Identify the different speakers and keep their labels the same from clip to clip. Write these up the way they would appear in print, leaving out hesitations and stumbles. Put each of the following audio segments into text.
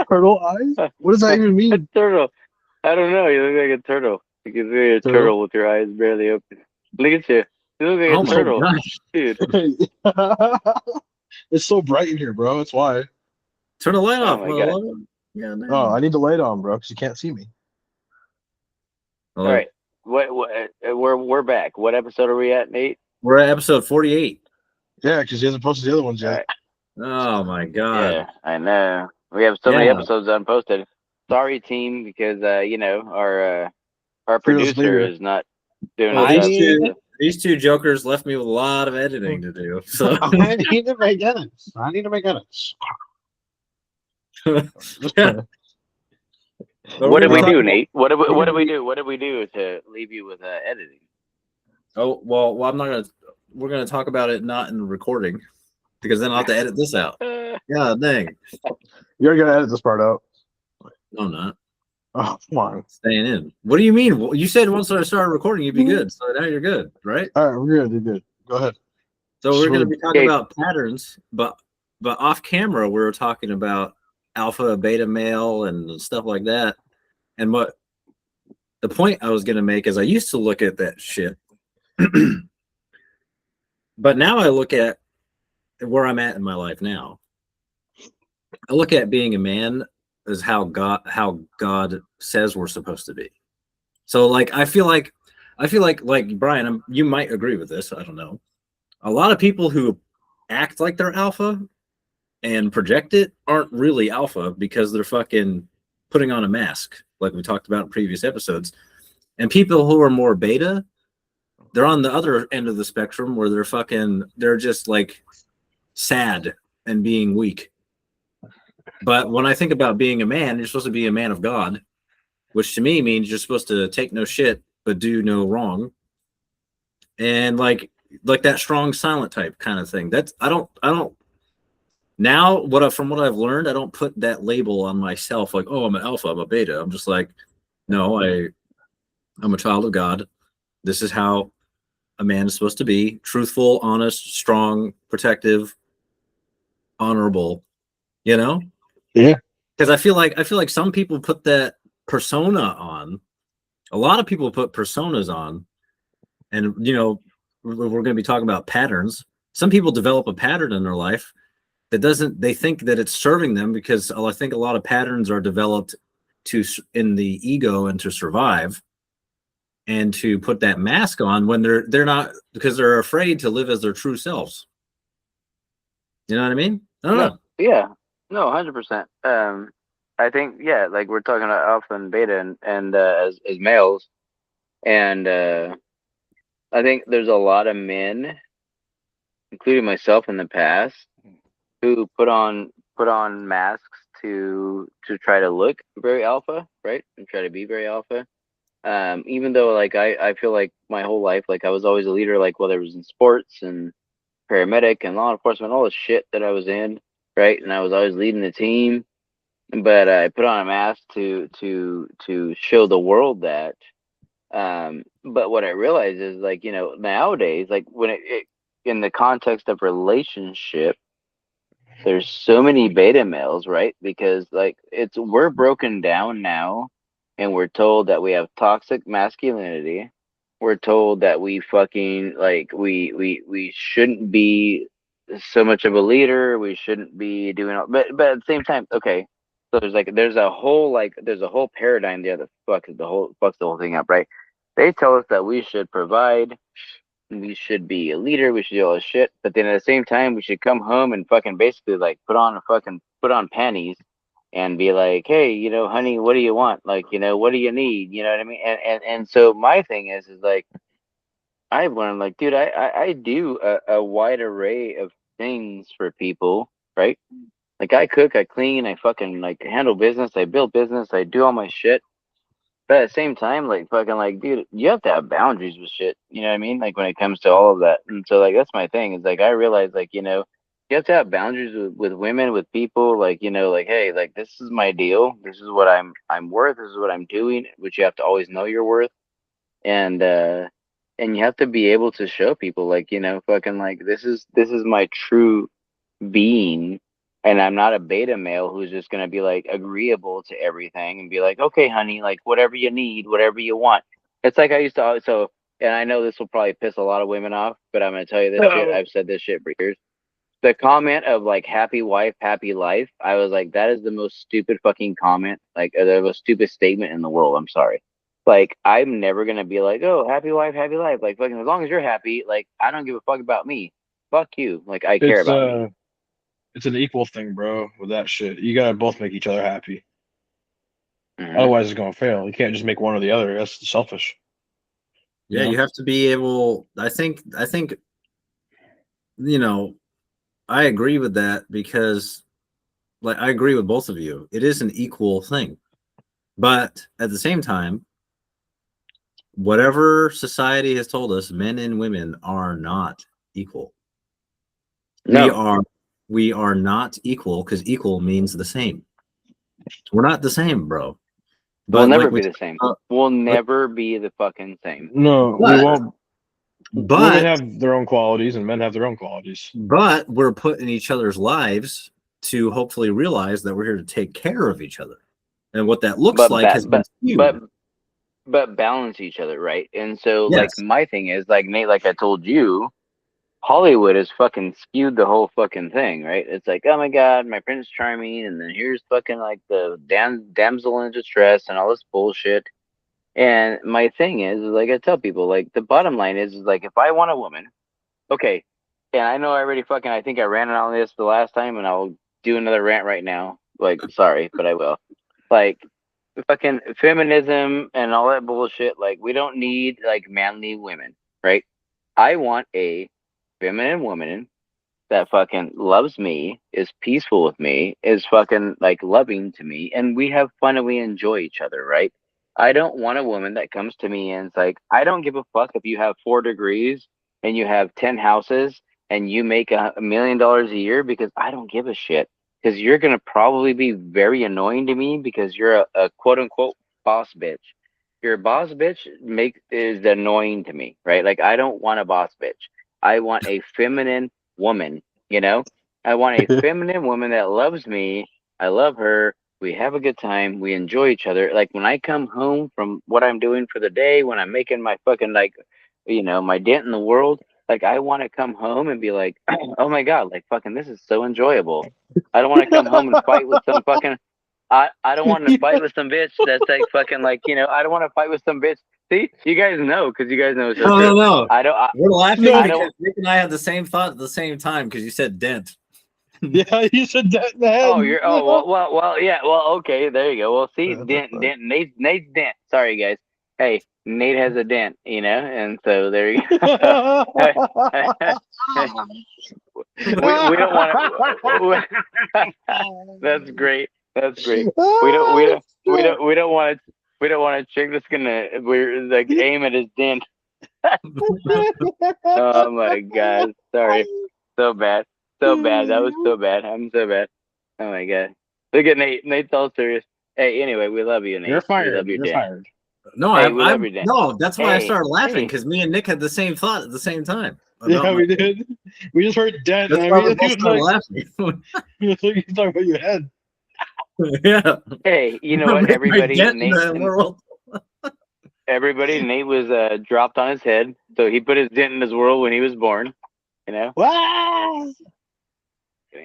Speaker 1: Turtle eyes? What does that even
Speaker 2: A
Speaker 1: mean?
Speaker 2: turtle. I don't know. You look like a turtle. You can see a
Speaker 1: Turtle?
Speaker 2: turtle with your eyes barely open. Look at you. You look like
Speaker 3: Oh
Speaker 2: a
Speaker 3: my
Speaker 2: turtle,
Speaker 3: gosh.
Speaker 2: dude.
Speaker 1: It's so bright in here, bro. That's why.
Speaker 3: Turn the light
Speaker 2: Oh
Speaker 3: off,
Speaker 2: my god.
Speaker 3: mother. Yeah,
Speaker 1: Oh,
Speaker 3: dang.
Speaker 1: I need the light on, bro, because you can't see me.
Speaker 2: All
Speaker 3: Hello.
Speaker 2: right. What? We're back. What episode are we at, Nate?
Speaker 3: We're at episode 48.
Speaker 1: Yeah, because he hasn't posted the other ones
Speaker 2: All
Speaker 1: yet.
Speaker 2: right.
Speaker 3: Oh my god.
Speaker 2: Yeah, I know. We have so many
Speaker 3: Yeah.
Speaker 2: episodes unposted. Sorry, team, because our
Speaker 1: Fearless
Speaker 2: producer
Speaker 1: leader.
Speaker 2: is not doing
Speaker 3: Well,
Speaker 2: his
Speaker 3: these
Speaker 2: job good.
Speaker 3: two
Speaker 2: So
Speaker 3: these two jokers left me with a lot of editing to do. So
Speaker 1: I need to make edits. I need to make edits. Just
Speaker 3: yeah.
Speaker 1: playing.
Speaker 3: But
Speaker 2: what
Speaker 3: we're
Speaker 2: did
Speaker 3: gonna
Speaker 2: we
Speaker 3: be
Speaker 1: Uh,
Speaker 2: do,
Speaker 3: talking
Speaker 2: Nate? What
Speaker 3: we're
Speaker 2: did
Speaker 3: gonna
Speaker 2: we
Speaker 3: be
Speaker 2: do? What did we do to leave you with editing?
Speaker 3: well I'm not gonna we're gonna talk about it not in recording because then I'll have to edit this out. Yeah, dang.
Speaker 1: you're gonna edit this part out.
Speaker 3: No, I'm not.
Speaker 1: Oh, come on.
Speaker 3: Staying in. What do you mean? Well, you said once I started recording, you'd be good. So now you're good, right?
Speaker 1: All right, we're good. You're good. Go ahead.
Speaker 3: So
Speaker 1: Just
Speaker 3: we're going to
Speaker 1: really,
Speaker 3: be talking
Speaker 2: Okay.
Speaker 3: about patterns, but off camera, we were talking about alpha, beta male, and stuff like that. And what the point I was going to make is I used to look at that shit, but now I look at where I'm at in my life now. I look at being a man as how God says we're supposed to be. So like I feel like Brian, you might agree with this. I don't know. A lot of people who act like they're alpha and project it aren't really alpha because they're fucking putting on a mask, like we talked about in previous episodes. And people who are more beta, they're on the other end of the spectrum where they're just like sad and being weak. But when I think about being a man, you're supposed to be a man of God, which to me means you're supposed to take no shit but do no wrong. And like that strong silent type kind of thing. That's I don't now from what I've learned, I don't put that label on myself like, oh, I'm an alpha, I'm a beta. I'm just like, no, I'm a child of God. This is how a man is supposed to be: truthful, honest, strong, protective, honorable. You know,
Speaker 1: yeah.
Speaker 3: because I feel like some people put that persona on. A lot of people put personas on, and we're going to be talking about patterns. Some people develop a pattern in their life that doesn't. They think that it's serving them because I think a lot of patterns are developed in the ego and to survive, and to put that mask on when they're not, because they're afraid to live as their true selves. You know what I mean? I don't
Speaker 2: No,
Speaker 3: know.
Speaker 2: yeah, no, 100%. I think yeah, like we're talking about alpha and beta and as males, and I think there's a lot of men, including myself in the past, who put on masks to try to look very alpha, right, and try to be very alpha. Even though like I feel like my whole life like I was always a leader, like whether it was in sports and paramedic and law enforcement, all the shit that I was in, right, and I was always leading the team. But I put on a mask to show the world that. But what I realize is like nowadays, like when it in the context of relationship, there's so many beta males, right? Because like we're broken down now, and we're told that we have toxic masculinity. We're told that we fucking like we shouldn't be so much of a leader. We shouldn't be doing all, but at the same time, okay. So there's a whole paradigm there that fucks the whole thing up, right? They tell us that we should provide, we should be a leader, we should do all this shit, but then at the same time we should come home and fucking basically like put on panties and be like, hey, honey, what do you want? Like, what do you need? You know what I mean? And so my thing is like I've learned like, dude, I do a wide array of things for people, right? Like I cook, I clean, I fucking like handle business, I build business, I do all my shit. But at the same time, like fucking like, dude, you have to have boundaries with shit. You know what I mean? Like when it comes to all of that. And so like that's my thing. Is like I realize like, you have to have boundaries with women, with people, like, like, hey, like this is my deal. This is what I'm worth, this is what I'm doing, which you have to always know your worth. And and you have to be able to show people, like, fucking, like, this is my true being, and I'm not a beta male who's just gonna be like agreeable to everything and be like, okay, honey, like whatever you need, whatever you want. It's like I used to so, and I know this will probably piss a lot of women off, but I'm gonna tell you this shit. I've said this shit for years. The comment of like happy wife, happy life, I was like, that is the most stupid fucking comment, like the most stupid statement in the world. I'm sorry. Like, I'm never gonna be like, oh, happy wife, happy life. Like, fucking, as long as you're happy, like, I don't give a fuck about me. Fuck you. Like, I care
Speaker 1: It's
Speaker 2: about me.
Speaker 1: it's an equal thing, bro. With that shit, you gotta both make each other happy.
Speaker 2: Mhm.
Speaker 1: Otherwise, it's gonna fail. You can't just make one or the other. That's selfish.
Speaker 3: Yeah, you have to be able. I think. I agree with that because, like, I agree with both of you. It is an equal thing, but at the same time, whatever society has told us, men and women are not equal.
Speaker 2: No,
Speaker 3: We are not equal because equal means the same. We're not the same, bro.
Speaker 2: we'll
Speaker 3: But
Speaker 2: never
Speaker 3: like we
Speaker 2: be the
Speaker 3: talked
Speaker 2: same.
Speaker 3: about,
Speaker 2: We'll never be the fucking same.
Speaker 1: No, we
Speaker 3: but
Speaker 1: won't. Women
Speaker 3: but
Speaker 1: have their own qualities, and men have their own qualities.
Speaker 3: but we're put in each other's lives to hopefully realize that we're here to take care of each other. And what that looks
Speaker 2: But
Speaker 3: like has been
Speaker 2: but
Speaker 3: skewed.
Speaker 2: balance each other, right? And so, like,
Speaker 3: Yes.
Speaker 2: my thing is, like, Nate, like I told you, Hollywood has fucking skewed the whole fucking thing, right? It's like, oh my god, my Prince Charming, and then here's fucking like the damsel in distress and all this bullshit. And my thing is like I tell people, like the bottom line is like if I want a woman, okay, and I know I already fucking I think I ran on this the last time, and I'll do another rant right now. Like, sorry, but I will. Like, fucking feminism and all that bullshit. Like, we don't need like manly women, right? I want a feminine woman that fucking loves me, is peaceful with me, is fucking like loving to me, and we have fun and we enjoy each other, right? I don't want a woman that comes to me and it's like, I don't give a fuck if you have 4 degrees and you have 10 houses and you make $1 million a year, because I don't give a shit. Because you're gonna probably be very annoying to me because you're a quote unquote boss bitch. Your boss bitch is annoying to me, right? Like, I don't want a boss bitch. I want a feminine woman, you know? I want a feminine woman that loves me. I love her. We have a good time. We enjoy each other. Like, when I come home from what I'm doing for the day, when I'm making my fucking, like, my dent in the world, like, I want to come home and be like, oh my God, like, fucking, this is so enjoyable. I don't want to come home and fight with some fucking, I don't want to fight with some bitch that's like fucking, like, I don't want to fight with some bitch. See, you guys know, because you guys know it's so
Speaker 3: No,
Speaker 2: true.
Speaker 3: no, no.
Speaker 2: I don't,
Speaker 3: We're laughing
Speaker 1: No.
Speaker 3: because Nick and I had the same thought at the same time because you said dent.
Speaker 1: Yeah, you said that in the head.
Speaker 2: oh, yeah, well, okay, there you go. Well, see, Nate's dent. Sorry, guys. Hey, Nate has a dent, and so there you go. we don't want to. That's great. That's great. We don't want a chick that's gonna we're like aim at his dent. Oh my God. Sorry. So bad. So bad. That was so bad. I'm so bad. Oh my God. Look at Nate. Nate's all serious. Hey, anyway, we love you, Nate.
Speaker 1: You're
Speaker 2: We
Speaker 1: fired.
Speaker 2: love your
Speaker 1: You're
Speaker 2: dent.
Speaker 1: fired.
Speaker 3: No,
Speaker 2: Hey, we love your dent.
Speaker 3: no, that's why I
Speaker 2: Hey,
Speaker 3: started laughing
Speaker 2: hey.
Speaker 3: because me and Nick had the same thought at the same time.
Speaker 1: Yeah, we did. We just heard dent.
Speaker 3: That's
Speaker 1: And
Speaker 3: why
Speaker 1: I
Speaker 3: we
Speaker 1: mean,
Speaker 3: both
Speaker 1: it
Speaker 3: started
Speaker 1: was
Speaker 3: laughing.
Speaker 1: like you talking about your head.
Speaker 3: Yeah.
Speaker 2: Hey, you know what?
Speaker 3: Make my
Speaker 2: Everybody,
Speaker 3: dent in
Speaker 2: Nate,
Speaker 3: the world.
Speaker 2: Nate was dropped on his head, so he put his dent in his world when he was born. You know.
Speaker 1: Ah!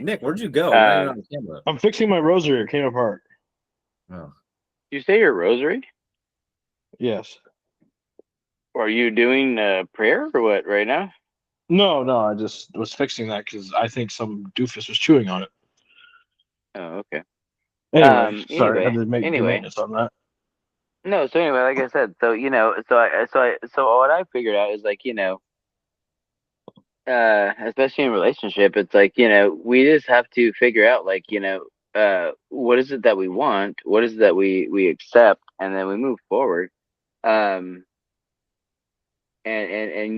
Speaker 3: Nick, where'd you go? You're not even on the camera.
Speaker 1: I'm fixing my rosary. It came apart.
Speaker 3: Oh.
Speaker 2: You say your rosary?
Speaker 1: Yes.
Speaker 2: Are you doing prayer or what right now?
Speaker 1: No, I just was fixing that because I think some doofus was chewing on it.
Speaker 2: Oh, okay.
Speaker 1: Anyway, sorry, I had to do
Speaker 2: Anyway.
Speaker 1: maintenance on that.
Speaker 2: No, so anyway, like I said, so so what I figured out is like, especially in a relationship, it's like, we just have to figure out like, what is it that we want, what is it that we accept, and then we move forward. And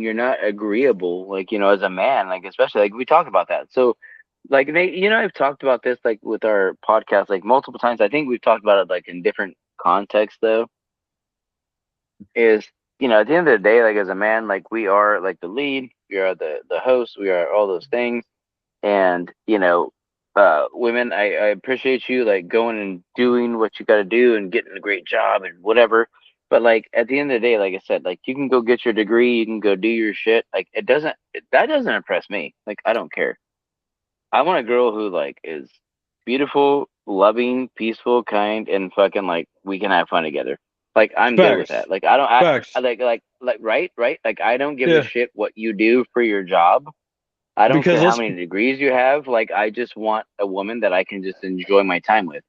Speaker 2: you're not agreeable, like, as a man, like, especially like we talk about that. So like I've talked about this like with our podcast like multiple times. I think we've talked about it like in different contexts though. Is at the end of the day, like as a man, like we are like the lead, we are the host, we are all those things. And women, I appreciate you like going and doing what you got to do and getting a great job and whatever. But like at the end of the day, like I said, like you can go get your degree, you can go do your shit. Like that doesn't impress me. Like I don't care. I want a girl who like is beautiful, loving, peaceful, kind, and fucking like we can have fun together. Like I'm good with
Speaker 1: Facts.
Speaker 2: that. Like I don't
Speaker 1: Facts.
Speaker 2: I like right. Like I don't give a
Speaker 1: Yeah.
Speaker 2: shit what you do for your job. I don't
Speaker 1: Because
Speaker 2: care how
Speaker 1: let's
Speaker 2: many degrees you have. Like I just want a woman that I can just enjoy my time with.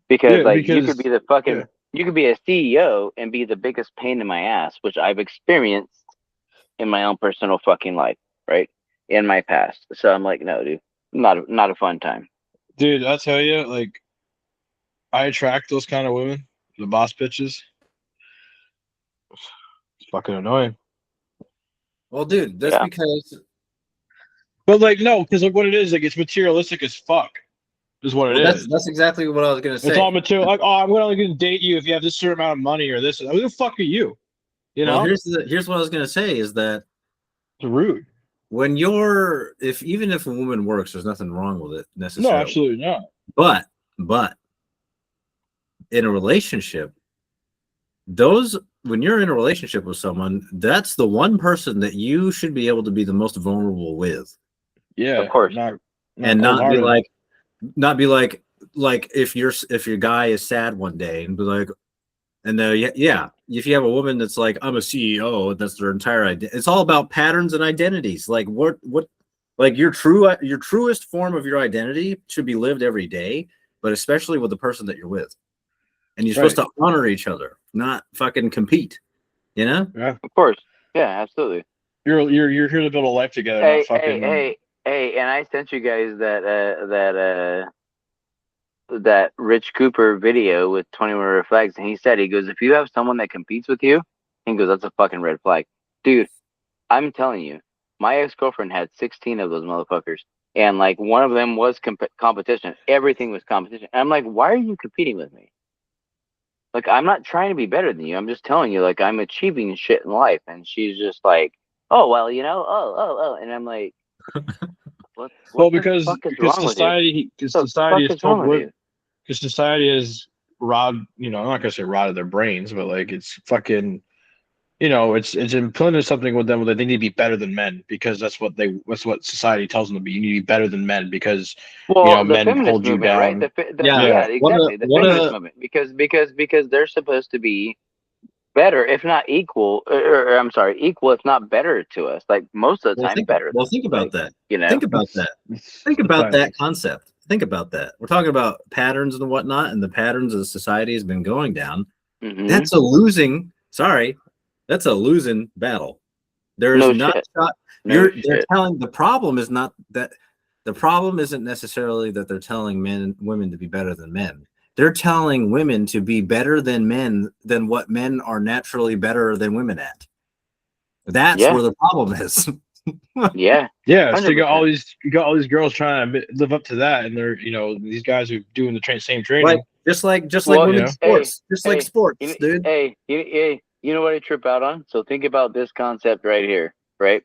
Speaker 2: Because
Speaker 1: yeah,
Speaker 2: like you could
Speaker 1: because
Speaker 2: be
Speaker 1: yeah.
Speaker 2: you could be a CEO and be the biggest pain in my ass, which I've experienced in my own personal fucking life, right? In my past. So I'm like, no, dude, not a fun time.
Speaker 1: Dude, I tell you, like I attract those kind of women, the boss bitches. It's fucking annoying.
Speaker 3: Well, dude, that's
Speaker 2: Yeah.
Speaker 3: because
Speaker 1: But like no, because like what it is, like it's materialistic as fuck, is what it
Speaker 3: well,
Speaker 1: is.
Speaker 3: that's exactly what I was gonna
Speaker 1: It's all
Speaker 3: say.
Speaker 1: material. Like, oh, I'm only going to date you if you have this certain amount of money or this. Who the fuck are you? You
Speaker 3: Well,
Speaker 1: know,
Speaker 3: here's what I was gonna say is that
Speaker 1: it's rude.
Speaker 3: when you're if even if a woman works, there's nothing wrong with it
Speaker 1: No,
Speaker 3: necessarily.
Speaker 1: absolutely not.
Speaker 3: But in a relationship, those when you're in a relationship with someone, that's the one person that you should be able to be the most vulnerable with,
Speaker 1: Yeah,
Speaker 2: Of course.
Speaker 1: not
Speaker 3: and
Speaker 1: cold hearted.
Speaker 3: not be like if your guy is sad one day and be like, and yeah, if you have a woman that's like, I'm a CEO, that's their entire identity. It's all about patterns and identities. Like what like your truest form of your identity should be lived every day, but especially with the person that you're with. And you're supposed
Speaker 1: Right.
Speaker 3: to honor each other, not fucking compete. You know?
Speaker 1: Yeah.
Speaker 2: Of course. Yeah, absolutely.
Speaker 1: You're here to build a life together, not fucking.
Speaker 2: Hey, and I sent you guys that Rich Cooper video with 21 red flags, and he goes, if you have someone that competes with you, he goes, that's a fucking red flag. Dude, I'm telling you, my ex-girlfriend had 16 of those motherfuckers. And like one of them was competition. Everything was competition. And I'm like, why are you competing with me? Like, I'm not trying to be better than you. I'm just telling you, like, I'm achieving shit in life. And she's just like, oh, well, oh. And I'm like,
Speaker 1: Well,
Speaker 2: what the fuck is wrong with you?
Speaker 1: because
Speaker 2: What the
Speaker 1: society
Speaker 2: fuck
Speaker 1: has
Speaker 2: is
Speaker 1: told
Speaker 2: wrong with
Speaker 1: women,
Speaker 2: you?
Speaker 1: because society has I'm not gonna say rotted their brains, but like it's fucking, it's implanted something with them that they need to be better than men because that's what society tells them to be. You need to be better than men because,
Speaker 2: Well, the
Speaker 1: men
Speaker 2: feminist
Speaker 1: hold you
Speaker 2: movement, right?
Speaker 1: down.
Speaker 3: Yeah.
Speaker 2: Yeah,
Speaker 1: Yeah,
Speaker 2: exactly. The feminist movement, because they're supposed to be better, if not equal, or I'm sorry, equal, if not better to us. Like most of the time, better though.
Speaker 3: Think about
Speaker 2: Like
Speaker 3: that.
Speaker 2: you know,
Speaker 3: Think about that. Think about
Speaker 1: depends.
Speaker 3: that concept. Think about that. We're talking about patterns and whatnot, and the patterns of society has been going down.
Speaker 2: hmm
Speaker 3: That's that's a losing battle. There is
Speaker 2: no
Speaker 3: not
Speaker 2: shit, no
Speaker 3: they're
Speaker 2: shit.
Speaker 3: telling the problem is not that the problem isn't necessarily that they're telling women to be better than men. They're telling women to be better than men than what men are naturally better than women at. That's
Speaker 2: Yeah,
Speaker 3: where the problem is.
Speaker 2: yeah,
Speaker 1: Yeah, so
Speaker 2: 100%.
Speaker 1: you got all these girls trying to live up to that, and they're these guys who are doing the same
Speaker 3: Like
Speaker 1: training.
Speaker 3: just like
Speaker 2: Well,
Speaker 1: You
Speaker 3: women's
Speaker 1: know,
Speaker 3: sports, just like
Speaker 2: you,
Speaker 3: sports, dude.
Speaker 2: you know what I trip out on? So think about this concept right here, right?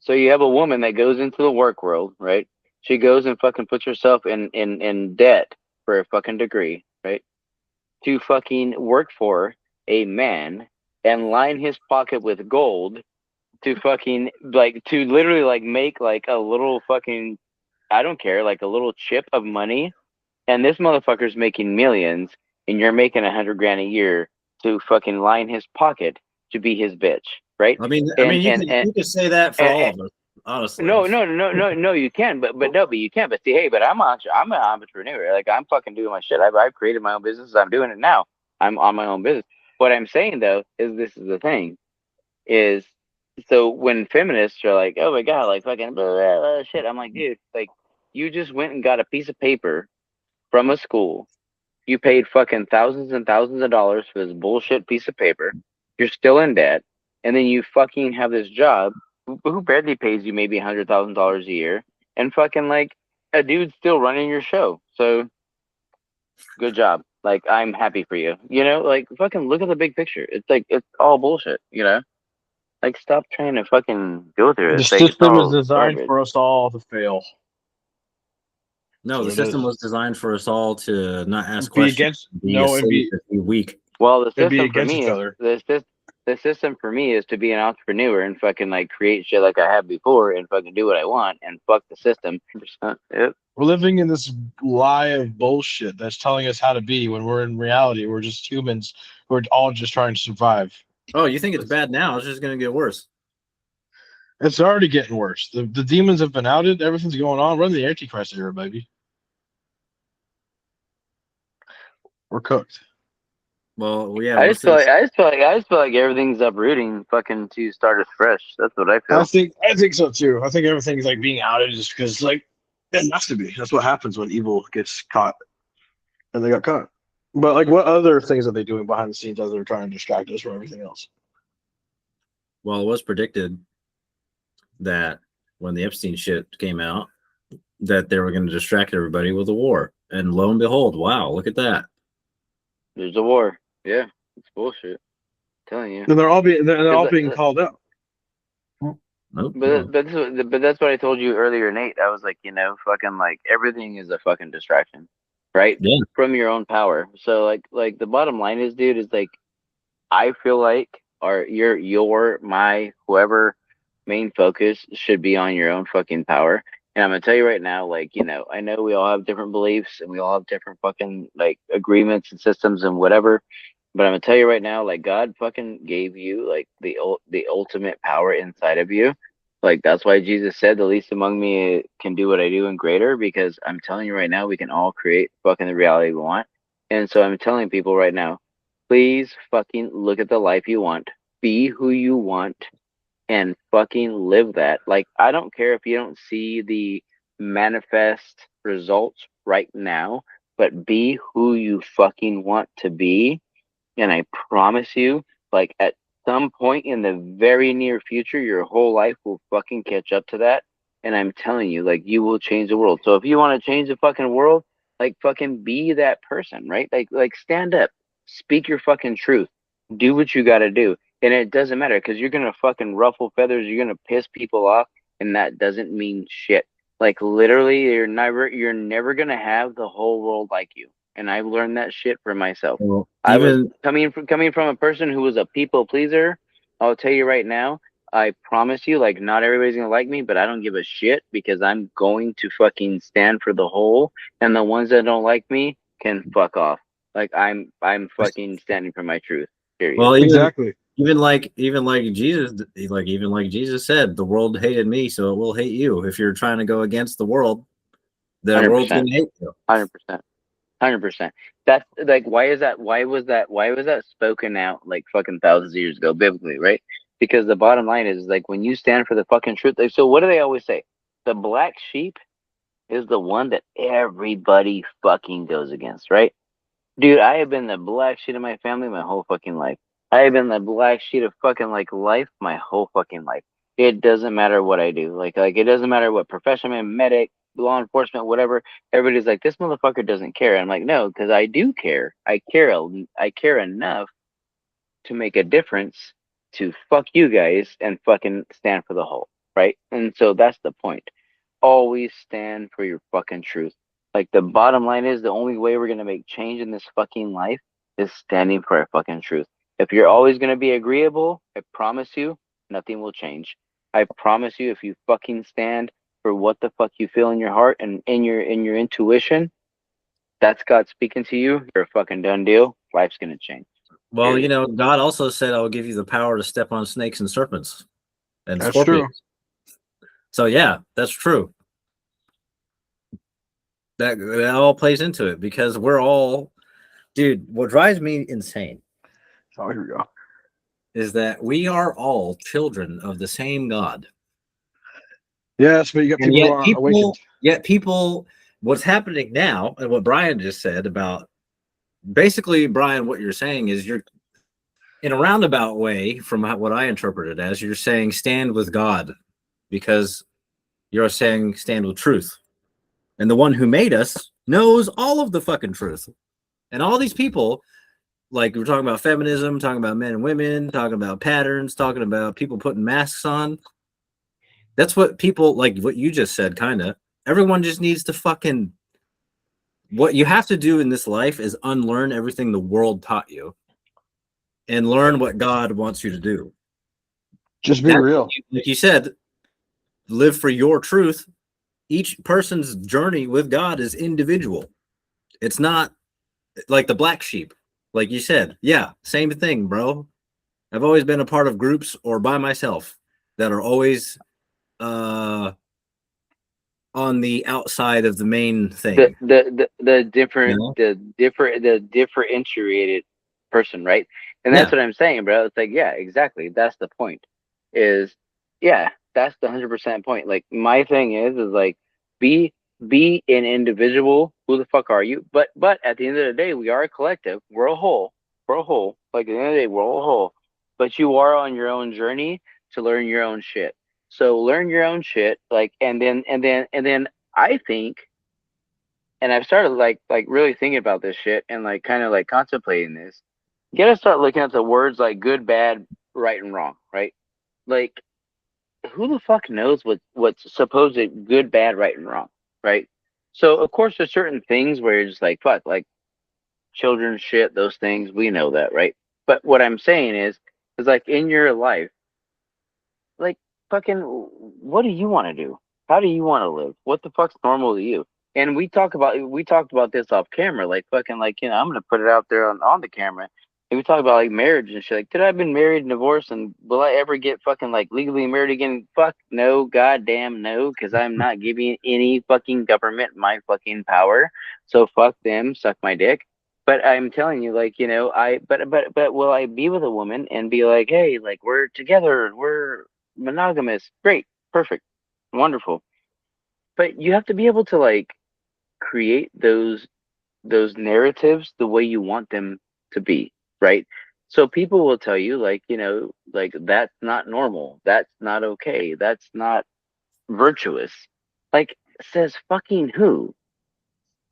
Speaker 2: So you have a woman that goes into the work world, right? She goes and fucking puts herself in debt for a fucking degree, right? To fucking work for a man and line his pocket with gold to fucking like to literally like make like a little fucking I don't care, like a little chip of money. And this motherfucker's making millions and you're making 100 grand a year to fucking line his pocket to be his bitch, right?
Speaker 3: I mean,
Speaker 2: And,
Speaker 3: you can say that for all
Speaker 2: and
Speaker 3: of us, honestly.
Speaker 2: no, you can, but you can. But see, hey, but I'm an entrepreneur. Like I'm fucking doing my shit. I've created my own business. I'm doing it now. I'm on my own business. What I'm saying though is this is the thing is so when feminists are like, oh my god, like fucking blah, blah, blah, shit. I'm like, dude, like you just went and got a piece of paper from a school. You paid fucking thousands and thousands of dollars for this bullshit piece of paper. You're still in debt, and then you fucking have this job who barely pays you maybe $100,000 a year, and fucking like a dude's still running your show. So good job. Like, I'm happy for you. You know, like, fucking look at the big picture. It's like, it's all bullshit, you know? Like, stop trying to fucking go through it.
Speaker 1: The
Speaker 2: It's like, it's
Speaker 1: system is
Speaker 2: all
Speaker 1: designed
Speaker 2: garbage.
Speaker 1: for us all to fail.
Speaker 3: No,
Speaker 1: So
Speaker 3: the
Speaker 1: it
Speaker 3: system
Speaker 1: is.
Speaker 3: was designed for us all to not ask
Speaker 1: Be
Speaker 3: questions,
Speaker 1: against
Speaker 3: be
Speaker 1: no and
Speaker 3: asleep,
Speaker 1: be
Speaker 3: be weak.
Speaker 2: Well, the
Speaker 1: and be
Speaker 2: system for
Speaker 1: against
Speaker 2: me
Speaker 1: each
Speaker 2: is
Speaker 1: other.
Speaker 2: the system for me is to be an entrepreneur and fucking like create shit like I have before and fucking do what I want and fuck the system. Yep.
Speaker 1: We're living in this lie of bullshit that's telling us how to be when we're in reality we're just humans who are all just trying to survive.
Speaker 3: Oh, you think it's bad now? It's just going to get worse.
Speaker 1: It's already getting worse. The demons have been outed. Everything's going on. We're in the Antichrist era, baby. We're cooked.
Speaker 3: Well, yeah.
Speaker 2: I
Speaker 3: Most
Speaker 2: just feel
Speaker 3: of
Speaker 2: like I just feel like everything's uprooting fucking to start us fresh. That's what I feel.
Speaker 1: I think so too. I think everything's like being outed just because like it has to be. That's what happens when evil gets caught, and they got caught. But like, what other things are they doing behind the scenes other than trying to distract us from everything else?
Speaker 3: well, it was predicted that when the Epstein shit came out, that they were going to distract everybody with a war, and lo and behold, wow, look at that.
Speaker 2: There's a war. Yeah, it's bullshit. I'm telling you.
Speaker 1: And they're all being
Speaker 2: 'Cause,
Speaker 1: called out.
Speaker 3: Nope.
Speaker 2: but that's what I told you earlier, Nate. I was like, you know, fucking like everything is a fucking distraction, right?
Speaker 3: Yeah.
Speaker 2: From your own power. So like the bottom line is, dude, is like I feel like my whoever main focus should be on your own fucking power. And I'm gonna tell you right now, like, you know, I know we all have different beliefs and we all have different fucking like agreements and systems and whatever. But I'm gonna tell you right now, like God fucking gave you like the ultimate power inside of you. Like that's why Jesus said, "The least among me can do what I do and greater." Because I'm telling you right now, we can all create fucking the reality we want. And so I'm telling people right now, please fucking look at the life you want, be who you want, and fucking live that. Like I don't care if you don't see the manifest results right now, but be who you fucking want to be, and I promise you, like at some point in the very near future, your whole life will fucking catch up to that. And I'm telling you, like you will change the world. So if you want to change the fucking world, like fucking be that person, right? Like stand up, speak your fucking truth, do what you gotta do. And it doesn't matter because you're gonna fucking ruffle feathers, you're gonna piss people off, and that doesn't mean shit. Like literally, you're never gonna have the whole world like you. And I've learned that shit for myself.
Speaker 3: Well,
Speaker 2: I was
Speaker 3: even
Speaker 2: coming from a person who was a people pleaser. I'll tell you right now, I promise you, like not everybody's gonna like me, but I don't give a shit because I'm going to fucking stand for the whole, and the ones that don't like me can fuck off. Like I'm fucking standing for my truth. Period.
Speaker 3: well,
Speaker 1: Exactly.
Speaker 3: even like Jesus, even like Jesus said, the world hated me, so it will hate you. If you're trying to go against the world, the world's
Speaker 2: 100%,
Speaker 3: going to hate you.
Speaker 2: 100%, 100%. That's like why is that? Why was that spoken out like fucking thousands of years ago biblically, right? Because the bottom line is like when you stand for the fucking truth. Like, so what do they always say? The black sheep is the one that everybody fucking goes against, right? Dude, I have been the black sheep of my family my whole fucking life. I have been the black sheep of fucking like life my whole fucking life. It doesn't matter what I do. Like it doesn't matter what profession I'm in, medic, law enforcement, whatever. Everybody's like, this motherfucker doesn't care. I'm like, no, because I do care. I care enough to make a difference to fuck you guys and fucking stand for the whole, right? And so that's the point. Always stand for your fucking truth. Like the bottom line is the only way we're gonna make change in this fucking life is standing for our fucking truth. If you're always gonna be agreeable, I promise you, nothing will change. I promise you, if you fucking stand for what the fuck you feel in your heart and in your intuition, that's God speaking to you. You're a fucking done deal. Life's gonna change.
Speaker 3: Well,
Speaker 2: Period.
Speaker 3: God also said, "I will give you the power to step on snakes and serpents and
Speaker 1: That's true.
Speaker 3: scorpions." So yeah, that's true. That all plays into it because we're all, dude. What drives me insane
Speaker 1: Oh, here we go.
Speaker 3: is that we are all children of the same God.
Speaker 1: Yes, but you got
Speaker 3: And
Speaker 1: people who aren't awakened.
Speaker 3: yet people, what's happening now, and what Brian just said about basically, Brian, what you're saying is you're in a roundabout way from what I interpret it as, you're saying stand with God because you're saying stand with truth. And the one who made us knows all of the fucking truth. And all these people, like we're talking about feminism, talking about men and women, talking about patterns, talking about people putting masks on. That's what people like what you just said, kind of. Everyone just needs to fucking. What you have to do in this life is unlearn everything the world taught you and learn what God wants you to do.
Speaker 1: Just be real.
Speaker 3: Like you said, live for your truth. Each person's journey with God is individual. It's not like the black sheep. Like you said, yeah, same thing, bro. I've always been a part of groups or by myself that are always on the outside of the main thing.
Speaker 2: The different,
Speaker 3: You know?
Speaker 2: the differentiated person, right? And that's
Speaker 3: Yeah.
Speaker 2: what I'm saying, bro. It's like, yeah, exactly. That's the point. Is yeah, that's the 100% point. Like my thing is like be an individual. Who the fuck are you? But at the end of the day, we are a collective. We're a whole. We're a whole. Like at the end of the day, we're all a whole. But you are on your own journey to learn your own shit. So learn your own shit, like, and then I think, and I've started like really thinking about this shit and like kind of like contemplating this. You gotta start looking at the words like good, bad, right, and wrong, right? Like, who the fuck knows what's supposed good, bad, right, and wrong, right? So of course there's certain things where you're just like fuck, like children's shit, those things we know that, right? But what I'm saying is like in your life, like fucking, what do you want to do? How do you want to live? What the fuck's normal to you? And we talked about this off camera, like fucking like, I'm gonna put it out there on the camera. And we talk about like marriage and shit. Like, could I have been married and divorced, and will I ever get fucking like legally married again? Fuck no, goddamn no, because I'm not giving any fucking government my fucking power. So fuck them, suck my dick. But I'm telling you, like, but will I be with a woman and be like, hey, like we're together, we're monogamous, great, perfect, wonderful. But you have to be able to like create those narratives the way you want them to be, right? So people will tell you like, like that's not normal, that's not okay, that's not virtuous. Like, says fucking who?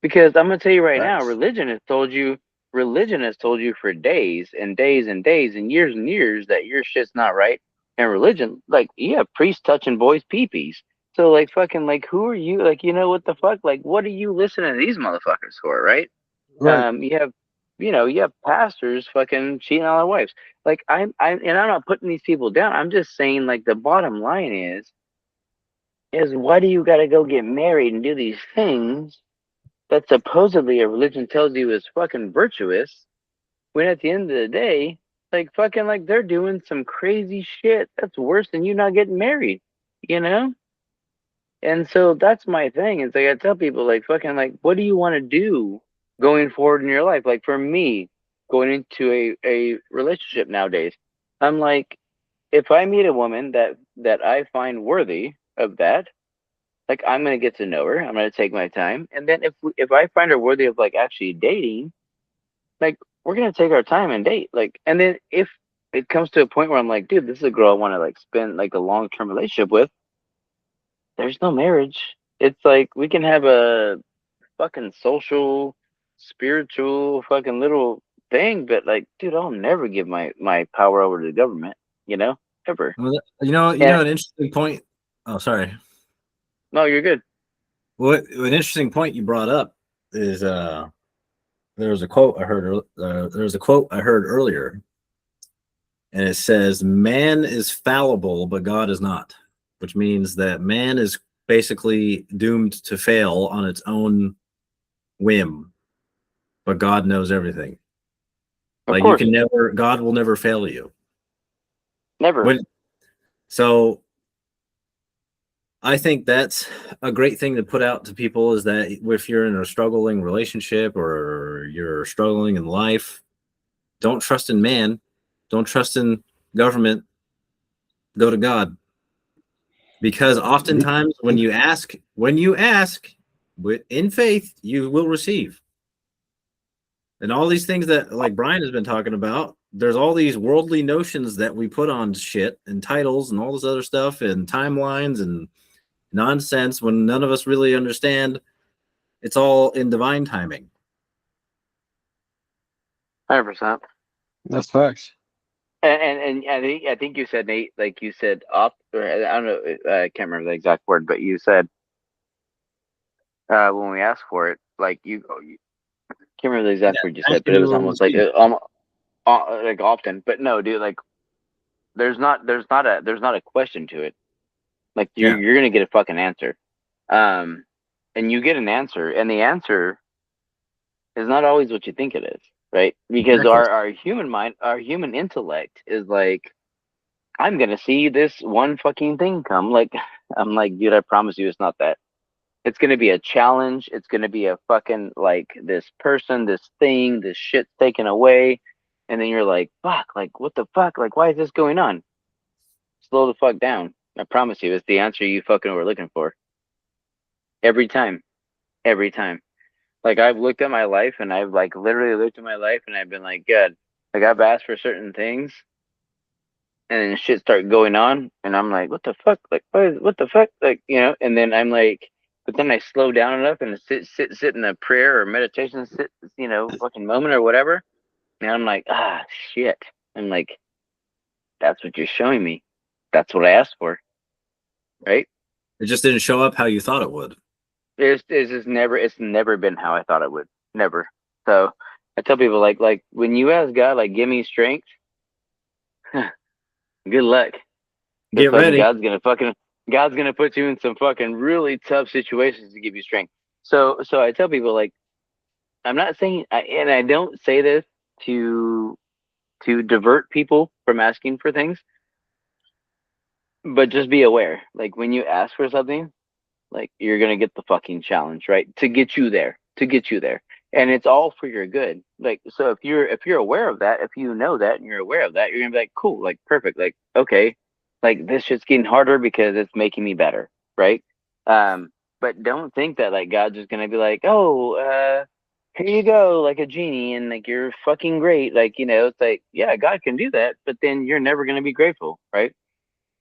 Speaker 2: Because I'm gonna tell you right now,
Speaker 1: Facts.
Speaker 2: religion has told you for days and days and days and years that your shit's not right. And religion, like, you have priests touching boys' peepees. So like fucking like, who are you? Like, what the fuck? Like, what are you listening to these motherfuckers for, right?
Speaker 1: Right.
Speaker 2: You have pastors fucking cheating on their wives. Like and I'm not putting these people down. I'm just saying like the bottom line is why do you gotta go get married and do these things that supposedly a religion tells you is fucking virtuous, when at the end of the day, like fucking like they're doing some crazy shit that's worse than you not getting married, you know? And so that's my thing. It's like I tell people like fucking like, what do you want to do going forward in your life? Like for me, going into a relationship nowadays, I'm like, if I meet a woman that I find worthy of that, like I'm gonna get to know her. I'm gonna take my time, and then if I find her worthy of like actually dating, like we're gonna take our time and date. Like, and then if it comes to a point where I'm like, dude, this is a girl I want to like spend like a long term relationship with, there's no marriage. It's like we can have a fucking social, spiritual, fucking little thing, but like, dude, I'll never give my power over to the government. Ever.
Speaker 3: Well,
Speaker 2: And
Speaker 3: an interesting point. Oh, sorry.
Speaker 2: no, you're good.
Speaker 3: What an interesting point you brought up is there was a quote I heard earlier, and it says man is fallible but God is not, which means that man is basically doomed to fail on its own whim, but God knows everything.
Speaker 2: Of
Speaker 3: Like
Speaker 2: course,
Speaker 3: God will never fail you.
Speaker 2: never.
Speaker 3: So I think that's a great thing to put out to people, is that if you're in a struggling relationship or you're struggling in life, don't trust in man, don't trust in government, go to God. Because oftentimes when you ask in faith, you will receive. And all these things that like Brian has been talking about, there's all these worldly notions that we put on shit and titles and all this other stuff and timelines and nonsense when none of us really understand. It's all in divine timing.
Speaker 2: 100%.
Speaker 1: That's facts.
Speaker 2: And I think you said, Nate, like you said or I don't know, I can't remember the exact word, but you said when we asked for it, like you can't remember the exact word you said, but it was almost like like often. But no, dude, like there's not a question to it. Like you're gonna get a fucking answer, and you get an answer, and the answer is not always what you think it is, right? Because
Speaker 3: Exactly.
Speaker 2: our human mind, our human intellect is like, I'm gonna see this one fucking thing come. Like I'm like, dude, I promise you, it's not that. It's gonna be a challenge. It's gonna be a fucking like this person, this thing, this shit's taken away, and then you're like, fuck, like what the fuck, like why is this going on? Slow the fuck down. I promise you, it's the answer you fucking were looking for. Every time, every time. Like I've looked at my life, and I've like literally looked at my life, and I've been like, good. Like I've asked for certain things, and then shit start going on, and I'm like, what the fuck? Like what the fuck? Like and then I'm like, but then I slow down enough and sit in a prayer or meditation, fucking moment or whatever, and I'm like, shit. I'm like, that's what you're showing me. That's what I asked for, right?
Speaker 3: It just didn't show up how you thought it would.
Speaker 2: It's never been how I thought it would. Never. So I tell people like when you ask God, like, give me strength, good luck.
Speaker 3: Get ready.
Speaker 2: God's gonna put you in some fucking really tough situations to give you strength. So I tell people, like, I'm not saying, and I don't say this to divert people from asking for things, but just be aware. Like when you ask for something, like you're gonna get the fucking challenge, right? To get you there. And it's all for your good. Like, so if you're aware of that, if you know that and you're aware of that, you're gonna be like, cool, like perfect, like okay, like this shit's getting harder because it's making me better, right? But don't think that like God's just gonna be like, oh, here you go, like a genie, and like you're fucking great. Like, it's like, yeah, God can do that, but then you're never gonna be grateful, right?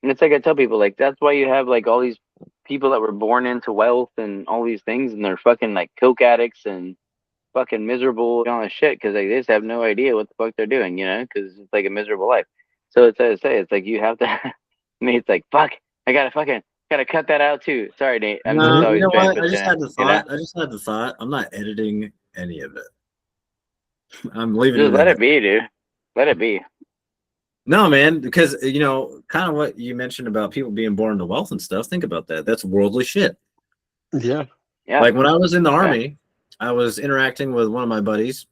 Speaker 2: And it's like I tell people, like, that's why you have like all these people that were born into wealth and all these things, and they're fucking like coke addicts and fucking miserable and all this shit because they just have no idea what the fuck they're doing, because it's like a miserable life. So it's as I say, it's like you have to. Nate's like, fuck, I gotta cut that out too. Sorry, Nate. I'm just
Speaker 3: No, you
Speaker 2: always
Speaker 3: know
Speaker 2: trying
Speaker 3: what?
Speaker 2: to
Speaker 3: I
Speaker 2: put
Speaker 3: just
Speaker 2: you.
Speaker 3: had the thought. I just had the thought. I'm not editing any of it. I'm leaving
Speaker 2: Just
Speaker 3: it
Speaker 2: let
Speaker 3: in.
Speaker 2: it be, dude. Let it be.
Speaker 3: No, man, because kind of what you mentioned about people being born to wealth and stuff. Think about that. That's worldly shit.
Speaker 1: Yeah.
Speaker 2: Yeah.
Speaker 3: Like when I was in the army, I was interacting with one of my buddies,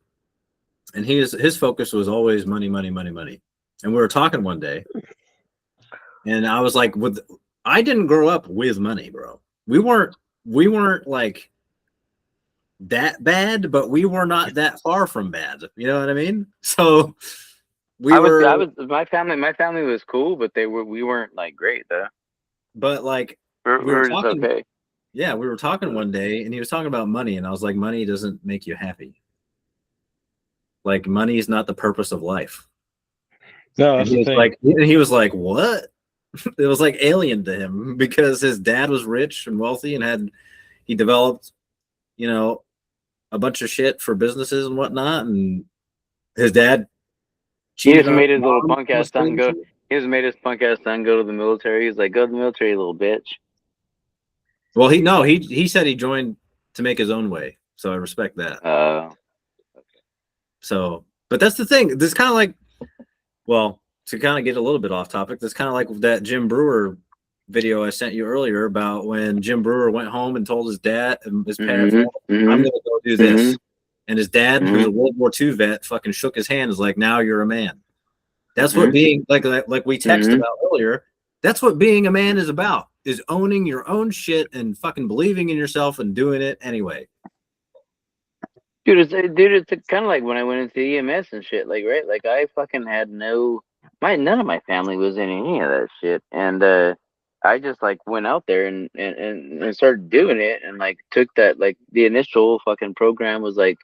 Speaker 3: and his focus was always money, money, money, money. And we were talking one day, and I was like, I didn't grow up with money, bro. We weren't like that bad, but we were not that far from bad. You know what I mean? So
Speaker 2: I was my family was cool, but we weren't like great though.
Speaker 3: But like
Speaker 2: We
Speaker 3: we were
Speaker 2: were just
Speaker 3: talking,
Speaker 2: okay.
Speaker 3: yeah, we were talking one day, and he was talking about money, and I was like, money doesn't make you happy. Like money is not the purpose of life.
Speaker 1: No,
Speaker 3: And
Speaker 1: that's the thing.
Speaker 3: he was like, what? It was like alien to him because his dad was rich and wealthy and he developed, a bunch of shit for businesses and whatnot. And his dad
Speaker 2: He
Speaker 3: cheated
Speaker 2: just
Speaker 3: on
Speaker 2: made
Speaker 3: his
Speaker 2: his little
Speaker 3: mom.
Speaker 2: punk ass son go. He just made his punk ass son go to the military. He's like, go to the military, little bitch.
Speaker 3: Well, he said he joined to make his own way. So I respect that. So, but that's the thing. This kind of like, well, to kind of get a little bit off topic, that's kind of like that Jim Brewer video I sent you earlier about when Jim Brewer went home and told his dad and his parents, I'm going to go do this. And his dad, who's a World War II vet, fucking shook his hand. Is like, now you're a man. That's what being like we texted about earlier. That's what being a man is about, is owning your own shit and fucking believing in yourself and doing it anyway.
Speaker 2: Dude, it's kind of like when I went into EMS and shit, like, right? Like, I fucking had none of my family was in any of that shit. And, I just like went out there and started doing it and like took that, like the initial fucking program was like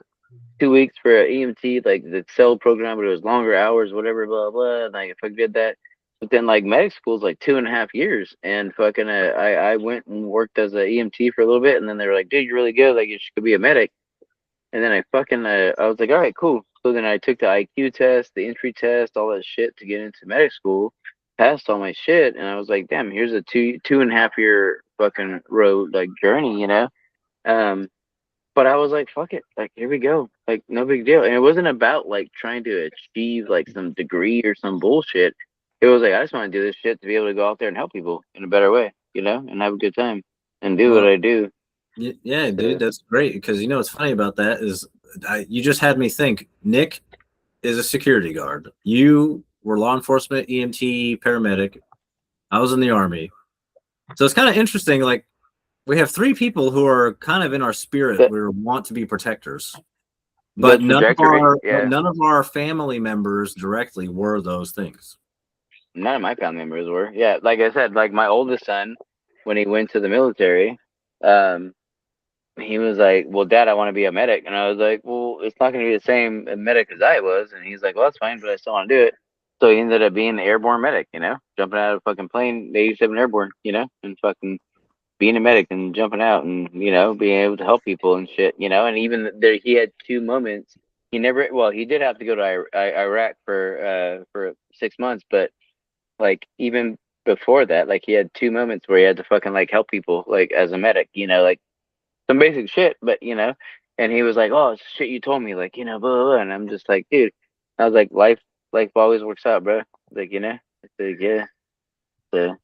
Speaker 2: 2 weeks for an EMT, like the cell program, but it was longer hours, whatever, blah, blah. And like, if I did that, but then like medic school is like 2.5 years. And fucking, I went and worked as a EMT for a little bit. And then they were like, dude, you're really good. Like, you should be a medic. And then I was like, all right, cool. So then I took the IQ test, the entry test, all that shit to get into medic school. Passed all my shit, and I was like, damn, here's a 2.5 year fucking road like journey, you know. Um, but I was like, fuck it, like here we go, like no big deal. And it wasn't about like trying to achieve like some degree or some bullshit. It was like I just want to do this shit to be able to go out there and help people in a better way, you know, and have a good time and do what
Speaker 3: Well,
Speaker 2: I do.
Speaker 3: yeah, dude, that's great. Because you know what's funny about that is you just had me think. Nick is a security guard. You were law enforcement, EMT, paramedic. I was in the Army. So it's kind of interesting. Like we have three people who are kind of in our spirit.
Speaker 2: The-
Speaker 3: We want to be protectors, but
Speaker 2: the trajectory, yeah.
Speaker 3: none of our family members directly were those things.
Speaker 2: None of my family members were. Yeah, like I said, like my oldest son, when he went to the military, he was like, "Well, Dad, I want to be a medic," and I was like, "Well, it's not going to be the same medic as I was," and he's like, "Well, that's fine, but I still want to do it." So he ended up being an airborne medic, you know, jumping out of a fucking plane, the 87 airborne, you know, and fucking being a medic and jumping out and you know being able to help people and shit, you know. And even there, he had 2 moments. He never, well, he did have to go to Iraq for 6 months, but like even before that, like he had 2 moments where he had to fucking like help people, like as a medic, you know, like some basic shit, but you know. And he was like, "Oh, it's shit you told me, like you know, blah, blah, blah." And I'm just like, dude, I was like, life always works out, bro. Like you know, it's like, yeah, so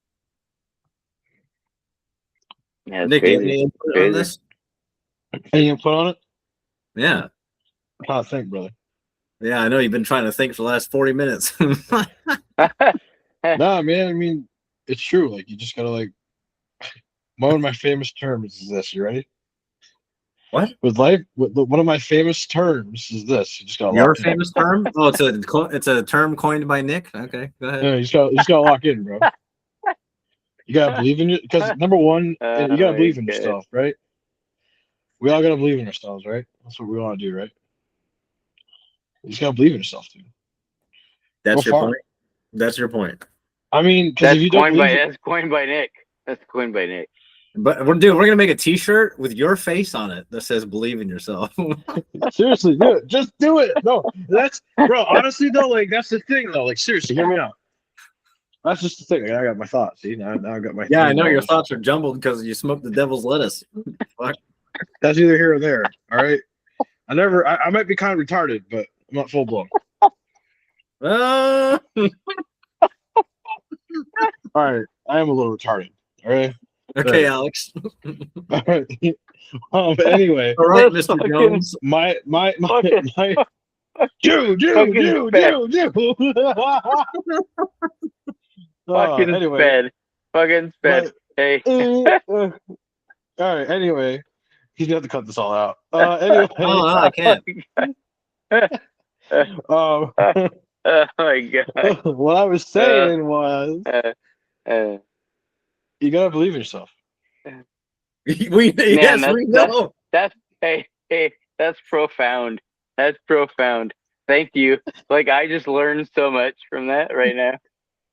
Speaker 2: yeah, it's
Speaker 3: Nick, you have
Speaker 2: crazy.
Speaker 3: any input
Speaker 2: Crazy.
Speaker 3: on this?
Speaker 1: Any input on it?
Speaker 3: Yeah.
Speaker 1: I'm trying to think, brother.
Speaker 3: Yeah, I know you've been trying to think for the last 40 minutes.
Speaker 1: Nah, man. I mean, it's true. Like you just gotta like. One of my famous terms is this. You ready?
Speaker 3: What?
Speaker 1: With life, one of my famous terms is this. You just gotta
Speaker 3: Your
Speaker 1: lock in.
Speaker 3: famous term? Oh, it's a term coined by Nick. Okay, go ahead.
Speaker 1: Yeah, you just gotta lock in, bro. You gotta believe in it because number one, you gotta believe in yourself, right? We all gotta believe in ourselves, right? That's what we want to do, right? You just gotta believe in yourself, dude.
Speaker 3: That's
Speaker 1: Go
Speaker 3: your
Speaker 1: far.
Speaker 3: point. That's your point.
Speaker 1: I mean, because if you don't believe,
Speaker 2: that's coined by Nick. That's coined by Nick.
Speaker 3: But we're gonna make a T-shirt with your face on it that says "Believe in yourself."
Speaker 1: seriously, do it. Just do it. No, that's bro. Honestly, though, like that's the thing, though. Like seriously, hear me out. That's just the thing. Like, I got my thoughts. See, now I got my.
Speaker 3: Yeah, I
Speaker 1: thing
Speaker 3: know your
Speaker 1: going.
Speaker 3: thoughts are jumbled because you smoked the devil's lettuce. Fuck.
Speaker 1: That's either here or there. All right. I might be kind of retarded, but I'm not full blown.
Speaker 3: Uh,
Speaker 1: All right, I am a little retarded. All right.
Speaker 3: okay, Alex.
Speaker 1: All right. But anyway,
Speaker 3: All right,
Speaker 2: That's
Speaker 3: Mr.
Speaker 2: fucking-
Speaker 3: Jones.
Speaker 1: my
Speaker 2: Fucking-
Speaker 1: dude.
Speaker 2: Fucking
Speaker 1: Anyway,
Speaker 2: sped. Fucking sped. Hey.
Speaker 1: all right. Anyway, he's gonna have to cut this all out. Anyway,
Speaker 3: Oh, no, I can't.
Speaker 1: um,
Speaker 2: Oh my god.
Speaker 1: what I was saying was,
Speaker 2: Uh,
Speaker 1: you gotta believe in yourself.
Speaker 3: Yes, we know.
Speaker 2: that's hey, that's profound. That's profound. Thank you. Like I just learned so much from that right now.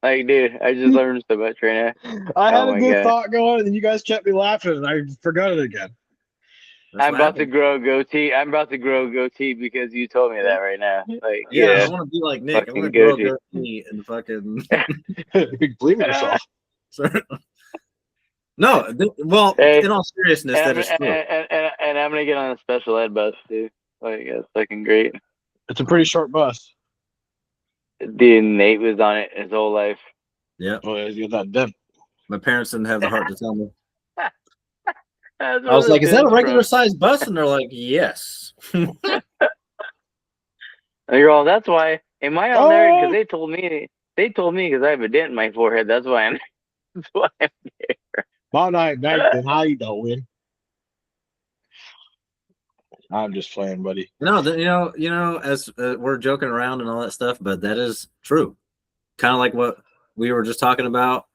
Speaker 2: Like, dude, I just learned so much right now.
Speaker 1: I had
Speaker 2: Oh
Speaker 1: a
Speaker 2: my
Speaker 1: good
Speaker 2: God.
Speaker 1: thought going, and you guys kept me laughing, and I forgot it again.
Speaker 3: That's
Speaker 2: I'm
Speaker 3: what
Speaker 2: about to
Speaker 3: happened.
Speaker 2: grow a goatee. I'm about to grow a goatee because you told me that right now. Like,
Speaker 3: Yeah, I
Speaker 2: yeah.
Speaker 3: want to be like Nick. I
Speaker 2: Fucking
Speaker 3: want to grow a
Speaker 2: goatee.
Speaker 3: goatee and fucking.
Speaker 1: Believe in yourself.
Speaker 3: No, well,
Speaker 2: Hey,
Speaker 3: in all seriousness, that is true.
Speaker 2: And I'm gonna get on a special ed bus too. Like, that's fucking great.
Speaker 1: It's a pretty short bus.
Speaker 2: Dude, Nate was on it his whole life.
Speaker 3: Yeah,
Speaker 1: Well, you got that done.
Speaker 3: my parents didn't have the heart to tell me.
Speaker 2: That's
Speaker 3: I was
Speaker 2: where
Speaker 3: like,
Speaker 2: this
Speaker 3: "Is that a
Speaker 2: is
Speaker 3: regular
Speaker 2: from.
Speaker 3: sized bus?" And they're like, "Yes."
Speaker 2: And you're all, that's why. Am I on there?
Speaker 1: Oh.
Speaker 2: Because they told me because I have a dent in my forehead. That's why I'm. That's why I'm
Speaker 1: All night, Nathan. How you doing? I'm just playing, buddy.
Speaker 3: No, you know, as we're joking around and all that stuff, but that is true. Kind of like what we were just talking about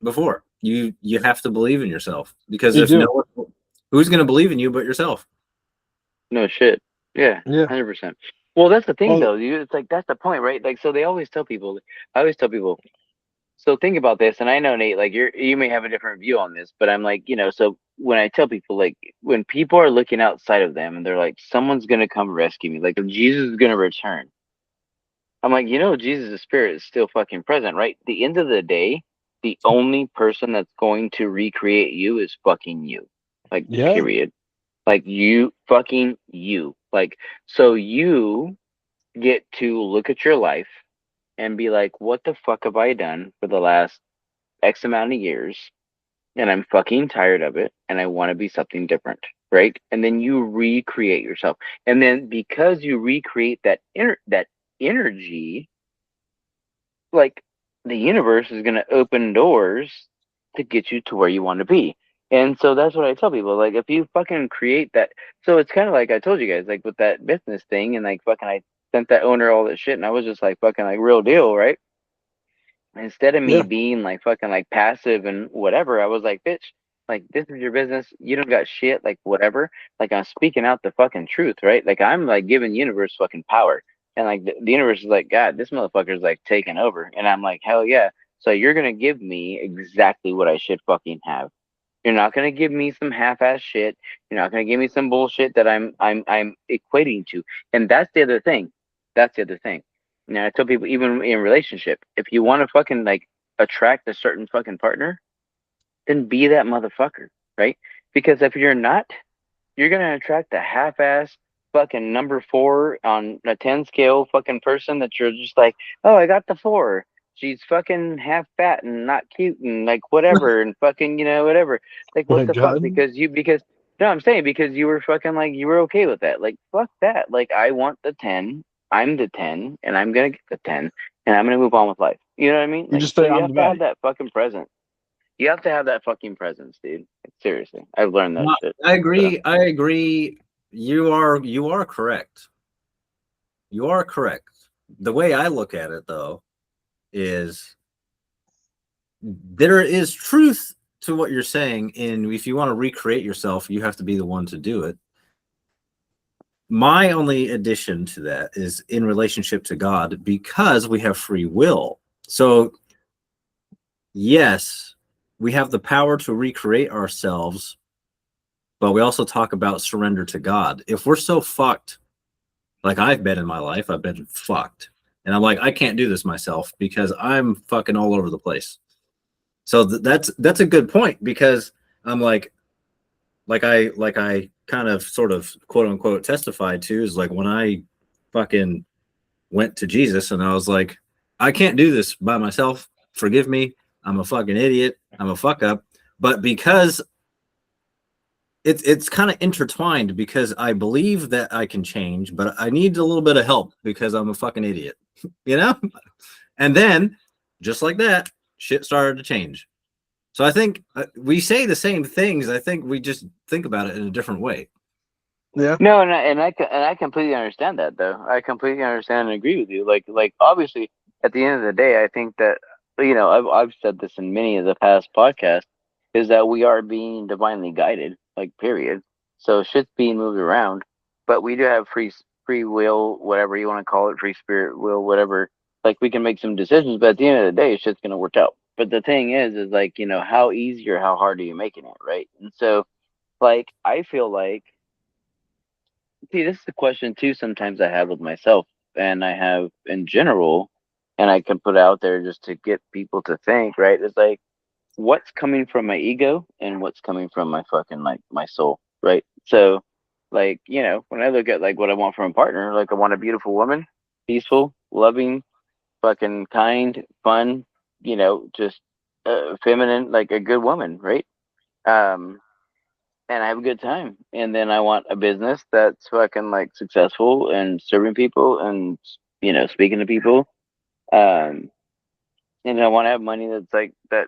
Speaker 3: before. You have to believe in yourself because
Speaker 1: You
Speaker 3: if
Speaker 1: do.
Speaker 3: no one, who's going to believe in you but yourself?
Speaker 2: No shit. Yeah.
Speaker 1: Yeah.
Speaker 2: 100%. Well, that's the thing,
Speaker 1: Well-
Speaker 2: though. It's like that's the point, right? Like, so they always tell people. I always tell people. so think about this, and I know Nate, like you may have a different view on this, but I'm like, so when I tell people, like, when people are looking outside of them and they're like, someone's gonna come rescue me, like if Jesus is gonna return, I'm like, Jesus' spirit is still fucking present, right? At the end of the day, the only person that's going to recreate you is fucking you. Like,
Speaker 1: Yeah.
Speaker 2: period. Like you. Like, so you get to look at your life and be like, what the fuck have I done for the last X amount of years? And I'm fucking tired of it and I want to be something different. Right. And then you recreate yourself. And then because you recreate that energy, like the universe is going to open doors to get you to where you want to be. And so that's what I tell people. Like, if you fucking create that, so it's kind of like I told you guys, like with that business thing, and like fucking, I sent that owner all this shit, and I was just like fucking like real deal, right? Instead of me
Speaker 1: Yeah.
Speaker 2: being like fucking like passive and whatever, I was like, bitch, like this is your business. You don't got shit, like whatever. Like I'm speaking out the fucking truth, right? Like I'm like giving the universe fucking power. And like the universe is like, God, this motherfucker is like taking over. And I'm like, hell yeah. So you're gonna give me exactly what I should fucking have. You're not gonna give me some half-ass shit. You're not gonna give me some bullshit that I'm equating to. And that's the other thing. That's the other thing. Now I tell people, even in relationship, if you want to fucking like attract a certain fucking partner, then be that motherfucker, right? Because if you're not, you're gonna attract a half-ass fucking number 4 on a 10 scale fucking person that you're just like, oh, I got the 4. She's fucking half fat and not cute and like whatever and fucking whatever. Like
Speaker 1: My
Speaker 2: what the fuck?
Speaker 1: God.
Speaker 2: Because no, I'm saying because you were fucking like you were okay with that. Like fuck that. Like I want the 10. I'm the 10 and I'm gonna get the 10 and I'm gonna move on with life. You know what I mean?
Speaker 1: You
Speaker 2: Like
Speaker 1: just
Speaker 2: so
Speaker 1: say
Speaker 2: you
Speaker 1: I'm
Speaker 2: have
Speaker 1: the
Speaker 2: to have
Speaker 1: baddie.
Speaker 2: that fucking presence. You have to have that fucking presence, dude. Like, seriously. I've learned that
Speaker 3: No,
Speaker 2: shit.
Speaker 3: I agree. I agree. You are correct. You are correct. The way I look at it, though, is there is truth to what you're saying. And if you want to recreate yourself, you have to be the one to do it. My only addition to that is in relationship to God, because we have free will. So, yes, we have the power to recreate ourselves, but we also talk about surrender to God. If we're so fucked, like I've been in my life, I've been fucked. And I'm like, I can't do this myself because I'm fucking all over the place. So that's a good point, because I'm like I kind of sort of quote unquote testified to, is like when I fucking went to Jesus and I was like, I can't do this by myself. Forgive me. I'm a fucking idiot. I'm a fuck up. But because it's kind of intertwined, because I believe that I can change, but I need a little bit of help because I'm a fucking idiot, you know? And then just like that, shit started to change. So I think we say the same things. I think we just think about it in a different way.
Speaker 1: Yeah.
Speaker 2: No, and I completely understand that though. I completely understand and agree with you. Like obviously at the end of the day, I think that I've said this in many of the past podcasts, is that we are being divinely guided, like period. So shit's being moved around, but we do have free will, whatever you want to call it, free spirit will, whatever. Like we can make some decisions, but at the end of the day, shit's gonna work out. But the thing is like how easy or how hard are you making it, right? And so like I feel like, see, this is the question too. Sometimes I have with myself, and I have in general, and I can put out there just to get people to think. Right? It's like, what's coming from my ego and what's coming from my fucking like my soul. Right? So, like when I look at like what I want from a partner, like I want a beautiful woman, peaceful, loving, fucking kind, fun. Just feminine, like a good woman. Right? Um, and I have a good time. And then I want a business that's fucking like successful and serving people and speaking to people. Um, and I want to have money that's like that,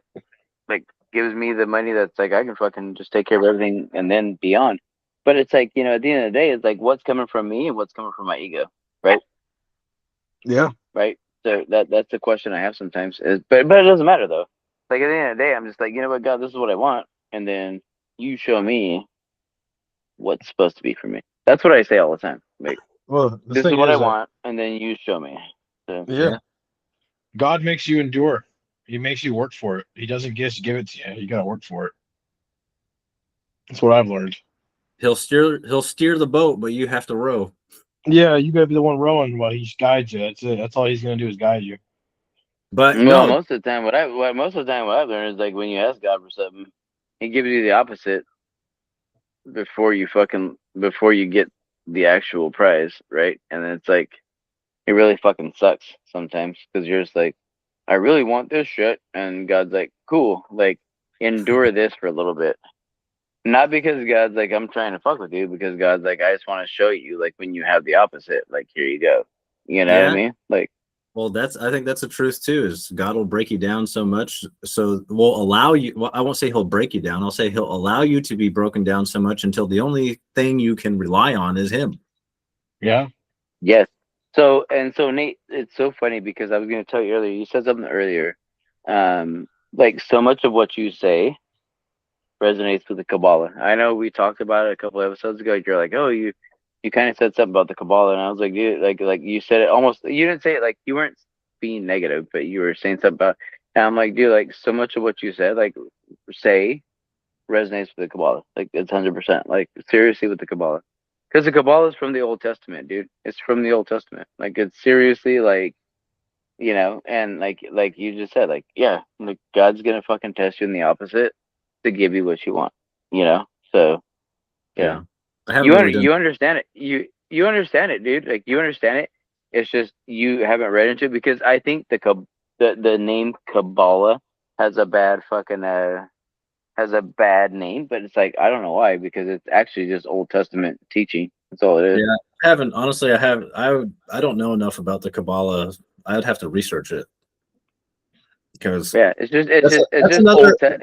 Speaker 2: like gives me the money that's like I can fucking just take care of everything and then beyond. But it's like at the end of the day, it's like what's coming from me and what's coming from my ego, right?
Speaker 1: Yeah.
Speaker 2: Right. So that's the question I have sometimes. But it doesn't matter though. Like at the end of the day, I'm just like, you know what, God, this is what I want, and then you show me what's supposed to be for me. That's what I say all the time. Like,
Speaker 1: Well, the
Speaker 2: this is
Speaker 1: thing
Speaker 2: what I
Speaker 1: is that
Speaker 2: want, and then you show me. So,
Speaker 1: yeah,
Speaker 3: Yeah.
Speaker 1: God makes you endure. He makes you work for it. He doesn't just give it to you. You gotta work for it. That's what I've learned.
Speaker 3: He'll steer the boat, but you have to row.
Speaker 1: Yeah, you gotta be the one rowing while he guides you. That's it. That's all he's gonna do is guide you.
Speaker 3: But
Speaker 2: Well,
Speaker 3: no,
Speaker 2: most of the time, what I've learned is like when you ask God for something, He gives you the opposite before you get the actual prize, right? And then it's like it really fucking sucks sometimes because you're just like, I really want this shit, and God's like, cool, like endure this for a little bit. Not because God's like, I'm trying to fuck with you, because God's like, I just want to show you, like, when you have the opposite, like, here you go. You know what I
Speaker 3: yeah.
Speaker 2: mean? Like,
Speaker 3: Well, I think that's the truth too. Is God will break you down so much, so will allow you. Well, I won't say He'll break you down. I'll say He'll allow you to be broken down so much until the only thing you can rely on is Him.
Speaker 1: Yeah.
Speaker 2: yes. So Nate, it's so funny because I was going to tell you earlier, you said something earlier. Like, so much of what you say resonates with the Kabbalah. I know we talked about it a couple episodes ago. You're like, oh, you kind of said something about the Kabbalah, and I was like, dude, like you said it almost. You didn't say it like you weren't being negative, but you were saying something about. And I'm like, dude, like so much of what you said, like say resonates with the Kabbalah. Like it's 100%. Like seriously with the Kabbalah, because the Kabbalah is from the Old Testament, dude. It's from the Old Testament. Like it's seriously like. And like you just said, like yeah, like God's gonna fucking test you in the opposite to give you what you want, So yeah.
Speaker 3: I haven't really done.
Speaker 2: You understand it. You understand it, dude. Like you understand it. It's just you haven't read into it because I think the name Kabbalah has a bad fucking has a bad name, but it's like I don't know why, because it's actually just Old Testament teaching. That's all it is.
Speaker 3: Yeah, I haven't honestly. I don't know enough about the Kabbalah. I would have to research it because
Speaker 2: Yeah, it's
Speaker 3: that's,
Speaker 2: just
Speaker 3: that's
Speaker 2: Old
Speaker 3: another
Speaker 2: Testament.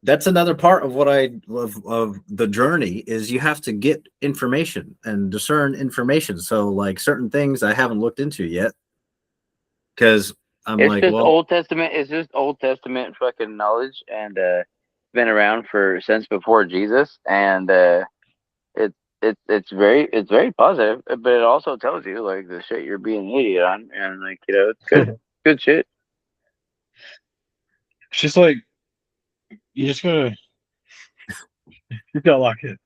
Speaker 3: that's another part of what I love of the journey is you have to get information and discern information. So like certain things I haven't looked into yet because I'm
Speaker 2: It's
Speaker 3: like,
Speaker 2: just
Speaker 3: well,
Speaker 2: Old Testament. It's just Old Testament fucking knowledge, and been around for since before Jesus, and it's very positive, but it also tells you like the shit you're being an idiot on, and like it's good shit.
Speaker 1: It's just like you just gotta lock in.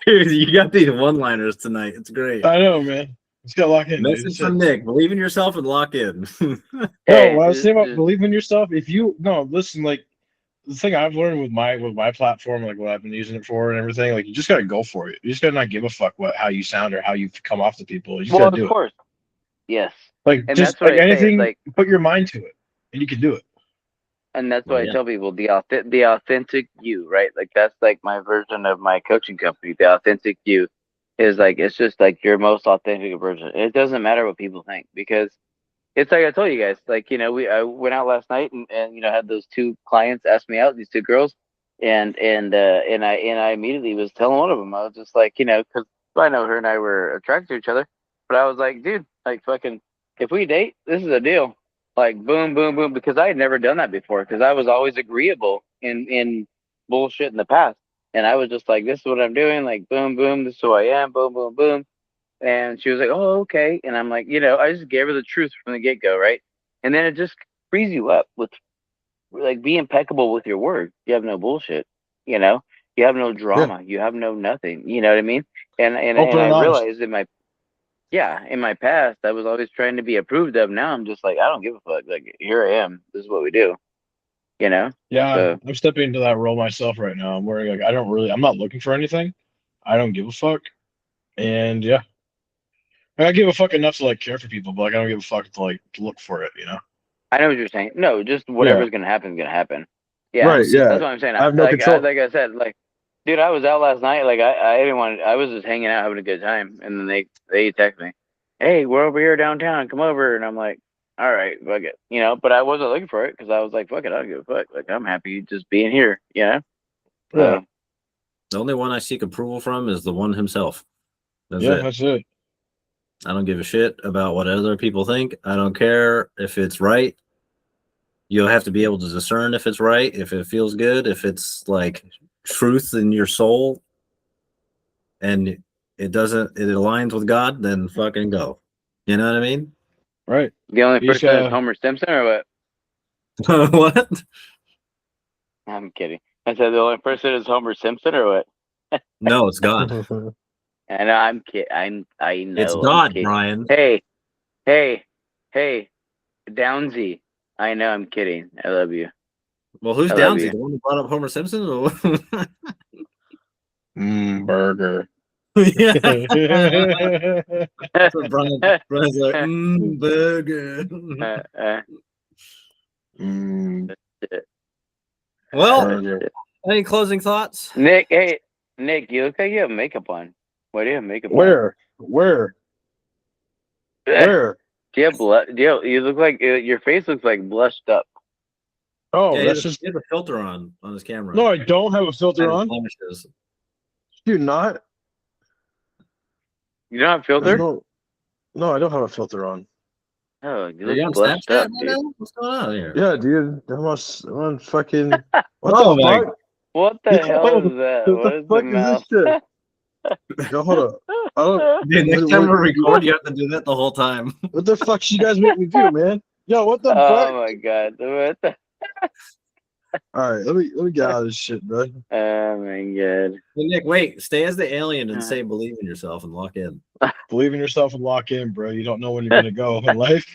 Speaker 3: you got these one-liners tonight. It's great.
Speaker 1: I know, man. Just gotta lock in.
Speaker 3: Message from Nick: believe in yourself and lock in.
Speaker 1: No,
Speaker 2: Hey,
Speaker 1: what I was saying about believe in yourself. If you listen, like the thing I've learned with my platform, like what I've been using it for and everything, like you just gotta go for it. You just gotta not give a fuck how you sound or how you come off to people. You just
Speaker 2: well,
Speaker 1: gotta
Speaker 2: of
Speaker 1: do it.
Speaker 2: course, yes,
Speaker 1: Like
Speaker 2: and
Speaker 1: just
Speaker 2: that's what
Speaker 1: like
Speaker 2: I say. It's
Speaker 1: anything,
Speaker 2: like,
Speaker 1: put your mind to it, and you can do it.
Speaker 2: and that's
Speaker 3: Well,
Speaker 2: what I
Speaker 3: yeah.
Speaker 2: tell people: the authentic you, right? Like that's like my version of my coaching company. The authentic you is like it's just like your most authentic version. It doesn't matter what people think because it's like I told you guys, like I went out last night and had those two clients ask me out, these two girls, and I immediately was telling one of them, I was just like, because I know her and I were attracted to each other, but I was like, dude, like fucking, if we date, this is a deal, like boom, boom, boom, because I had never done that before, because I was always agreeable in bullshit in the past, and I was just like, this is what I'm doing, like boom, boom, this is who I am, boom, boom, boom. And she was like, "Oh, okay." And I'm like, I just gave her the truth from the get go, right? And then it just frees you up with like be impeccable with your word. You have no bullshit, you know. You have no
Speaker 1: Yeah,
Speaker 2: drama. You have no nothing. You know what I mean? And
Speaker 1: open
Speaker 2: I
Speaker 1: and honest.
Speaker 2: realized in my past, I was always trying to be approved of. Now I'm just like, I don't give a fuck. Like here I am. This is what we do. You know.
Speaker 1: Yeah,
Speaker 2: So
Speaker 1: I'm stepping into that role myself right now. I'm wearing like I'm not looking for anything. I don't give a fuck, and yeah, I give a fuck enough to like care for people, but like I don't give a fuck to like look for it.
Speaker 2: I know what you're saying. No, just
Speaker 1: Yeah.
Speaker 2: whatever's gonna happen is gonna happen. Yeah,
Speaker 1: Right. Yeah.
Speaker 2: that's what I'm saying.
Speaker 1: I have no control.
Speaker 2: Like I said, like, dude, I was out last night. Like, I didn't want. I was just hanging out, having a good time, and then they text me, "Hey, we're over here downtown. Come over." And I'm like, "All right, fuck it," But I wasn't looking for it because I was like, "Fuck it, I don't give a fuck." Like, I'm happy just being here,
Speaker 1: Yeah.
Speaker 2: So,
Speaker 3: The only one I seek approval from is the one himself. That's
Speaker 1: Yeah,
Speaker 3: it.
Speaker 1: that's it.
Speaker 3: I don't give a shit about what other people think. I don't care if it's right. You'll have to be able to discern if it's right, if it feels good, if it's like truth in your soul and it aligns with God, then fucking go. You know what I mean?
Speaker 1: Right.
Speaker 2: The only
Speaker 1: He's,
Speaker 2: person is Homer Simpson, or what?
Speaker 3: What?
Speaker 2: I'm kidding. I said the only person is Homer Simpson, or what?
Speaker 3: No, it's God.
Speaker 2: I know I'm kidding. I know.
Speaker 3: It's
Speaker 2: I'm
Speaker 3: God,
Speaker 2: kidding.
Speaker 3: Brian.
Speaker 2: Hey, Downsy. I know I'm kidding. I love you.
Speaker 3: Well, who's
Speaker 2: I love
Speaker 3: Downsy?
Speaker 2: you.
Speaker 3: The one who brought up Homer Simpson?
Speaker 1: Burger.
Speaker 3: Yeah. That's what Brian's like, burger. Well,
Speaker 1: Burger.
Speaker 3: any closing thoughts?
Speaker 2: Nick, hey, Nick, you look like you have makeup on. Why do you have makeup
Speaker 1: Where?
Speaker 2: on?
Speaker 1: Where?
Speaker 2: Do you have blood? You look like your face looks like blushed up.
Speaker 1: Oh,
Speaker 3: Yeah,
Speaker 1: that's
Speaker 3: he
Speaker 1: just.
Speaker 3: has a filter on his camera.
Speaker 1: No, I don't have a filter on.
Speaker 3: Blemishes.
Speaker 1: Do you not?
Speaker 2: You don't have
Speaker 1: There's
Speaker 2: filter?
Speaker 1: no, I don't have a filter on.
Speaker 2: Oh, you
Speaker 3: Are you on
Speaker 2: look blushed
Speaker 3: Snapchat
Speaker 2: up,
Speaker 3: right
Speaker 2: dude.
Speaker 3: now? What's going on here?
Speaker 1: Yeah, dude. I'm on fucking. What
Speaker 3: Oh,
Speaker 1: the
Speaker 3: my
Speaker 1: fuck?
Speaker 2: What the hell is that?
Speaker 1: What
Speaker 2: What
Speaker 1: the
Speaker 2: is the
Speaker 1: fuck is
Speaker 2: mouth?
Speaker 1: this shit? Yo, hold up. I don't.
Speaker 3: Dude, next
Speaker 1: What-
Speaker 3: time we
Speaker 1: what-
Speaker 3: record, you have to do that the whole time.
Speaker 1: What the fuck you guys make me do, man? Yo, what the
Speaker 2: Oh
Speaker 1: fuck?
Speaker 2: my god! What the?
Speaker 1: All right, let me get out of this shit, bro.
Speaker 2: Oh my god!
Speaker 3: Hey, Nick, wait. Stay as the alien and say believe in yourself and lock in.
Speaker 1: Believe in yourself and lock in, bro. You don't know when you're gonna go in life.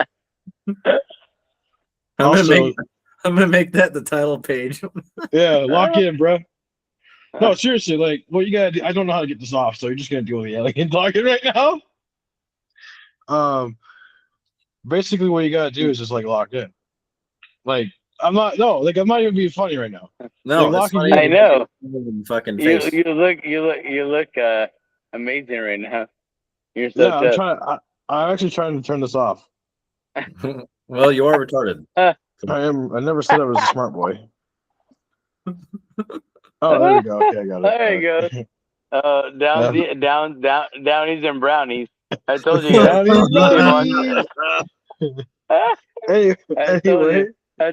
Speaker 1: Also,
Speaker 3: I'm gonna make that the title page.
Speaker 1: yeah, lock in, bro. No, seriously, like, what you gotta do? I don't know how to get this off, so you're just gonna deal with the alien talking right now. Basically, what you gotta do is just like lock in. Like, I'm not even being funny right now.
Speaker 3: No,
Speaker 1: Like,
Speaker 3: it's
Speaker 1: locking
Speaker 3: funny.
Speaker 2: I know.
Speaker 3: Fucking
Speaker 2: You
Speaker 3: face.
Speaker 2: you look amazing right now. You're so
Speaker 1: Yeah,
Speaker 2: tough.
Speaker 1: I'm actually trying to turn this off.
Speaker 3: Well, you are retarded.
Speaker 1: I never said I was a smart boy. Oh, there we go. Okay, I got it.
Speaker 2: There you
Speaker 1: All
Speaker 2: go.
Speaker 1: right.
Speaker 2: Downies and brownies. I told you guys.
Speaker 1: Brownies. Hey,
Speaker 2: I told
Speaker 1: anyway.
Speaker 2: you. I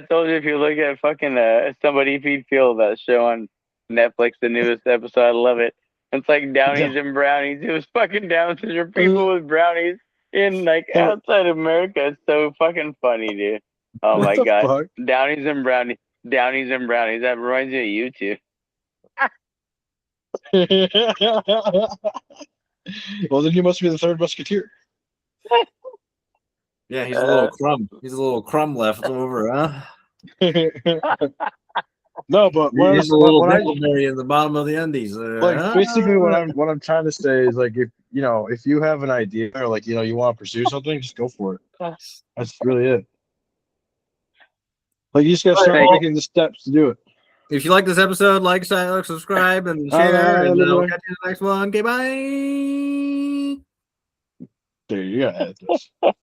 Speaker 2: told you if you look at fucking Somebody Feed Phil, that show on Netflix, the newest episode, I love it. It's like Downies and brownies. It was fucking Down syndrome people with brownies in like outside America. It's so fucking funny, dude. Oh my god.
Speaker 1: Fuck?
Speaker 2: Downies and brownies. Downies and brownies. That reminds me of you two.
Speaker 1: Well, then you must be the third musketeer.
Speaker 3: Yeah, he's a little crumb. He's a little crumb left over, huh?
Speaker 1: No, but
Speaker 3: He's a little dictionary in the bottom of the undies.
Speaker 1: basically what I'm trying to say is like if you have an idea or like you want to pursue something, just go for it. That's really it. Like you just gotta start making the steps to do it.
Speaker 3: If you like this episode, like, subscribe, and share. And we'll catch you in the next one. Okay, bye.
Speaker 1: Dude, you gotta edit this.